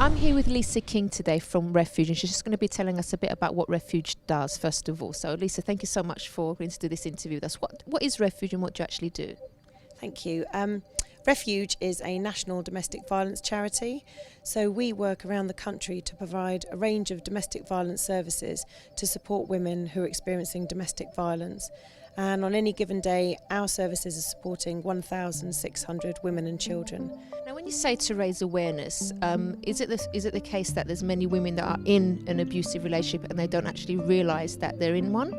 I'm here with Lisa King today from Refuge, and she's just going to be telling us a bit about what Refuge does, first of all. So, Lisa, thank you so much for agreeing to do this interview with us. What is Refuge and what do you actually do? Thank you. Refuge is a national domestic violence charity. So we work around the country to provide a range of domestic violence services to support women who are experiencing domestic violence. And on any given day, our services are supporting 1,600 women and children. Now, when you say to raise awareness, is it the case that there's many women that are in an abusive relationship and they don't actually realise that they're in one?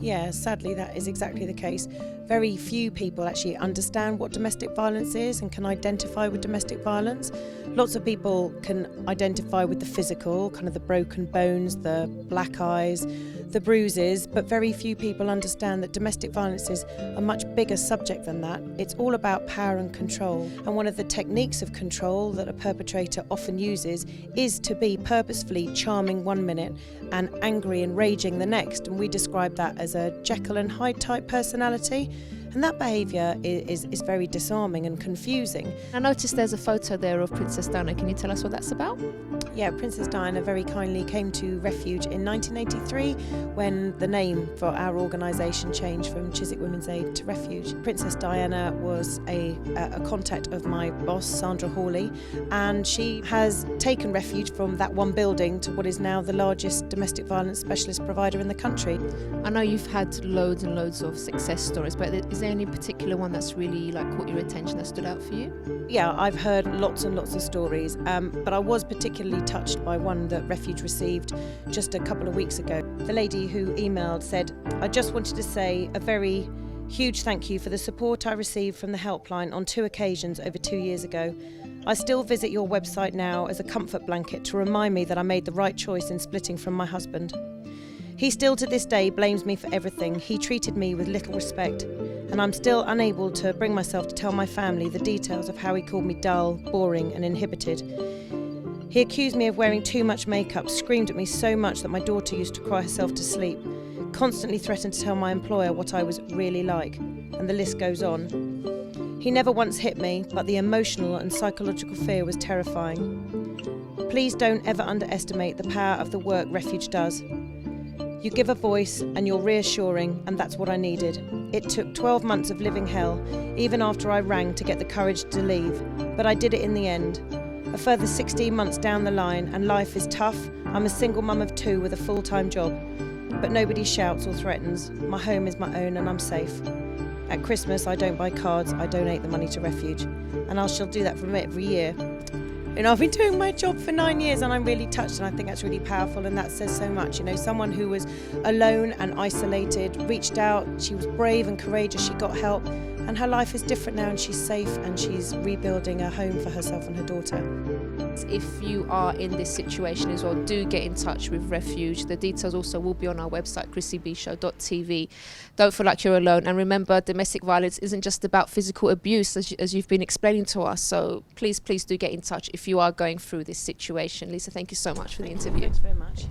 Yeah, sadly that is exactly the case. Very few people actually understand what domestic violence is and can identify with domestic violence. Lots of people can identify with the physical, kind of the broken bones, the black eyes, the bruises, but very few people understand that domestic violence is a much bigger subject than that. It's all about power and control. And one of the techniques of control that a perpetrator often uses is to be purposefully charming one minute and angry and raging the next. And we describe that as a Jekyll and Hyde type personality. And that behaviour is very disarming and confusing. I noticed there's a photo there of Princess Diana. Can you tell us what that's about? Yeah, Princess Diana very kindly came to Refuge in 1983 when the name for our organisation changed from Chiswick Women's Aid to Refuge. Princess Diana was a contact of my boss, Sandra Hawley, and she has taken Refuge from that one building to what is now the largest domestic violence specialist provider in the country. I know you've had loads and loads of success stories, but is there any particular one that's really caught your attention that stood out for you? Yeah, I've heard lots and lots of stories, but I was particularly touched by one that Refuge received just a couple of weeks ago. The lady who emailed said, "I just wanted to say a very huge thank you for the support I received from the helpline on 2 occasions over 2 years ago. I still visit your website now as a comfort blanket to remind me that I made the right choice in splitting from my husband. He still to this day blames me for everything. He treated me with little respect, and I'm still unable to bring myself to tell my family the details of how he called me dull, boring and inhibited. He accused me of wearing too much makeup, screamed at me so much that my daughter used to cry herself to sleep, constantly threatened to tell my employer what I was really like, and the list goes on. He never once hit me, but the emotional and psychological fear was terrifying. Please don't ever underestimate the power of the work Refuge does. You give a voice and you're reassuring, and that's what I needed. It took 12 months of living hell, even after I rang to get the courage to leave, but I did it in the end. A further 16 months down the line and life is tough. I'm a single mum of 2 with a full-time job, but nobody shouts or threatens. My home is my own and I'm safe. At Christmas I don't buy cards, I donate the money to Refuge, and I shall do that from every year. You know, I've been doing my job for 9 years and I'm really touched, and I think that's really powerful, and that says so much. You know, someone who was alone and isolated reached out, she was brave and courageous, she got help, and her life is different now and she's safe and she's rebuilding a home for herself and her daughter. If you are in this situation as well, do get in touch with Refuge. The details also will be on our website, chrissybshow.tv. Don't feel like you're alone, and remember, domestic violence isn't just about physical abuse, as you've been explaining to us, so please do get in touch if you are going through this situation. Lisa, thank you so much for the interview. Thanks very much.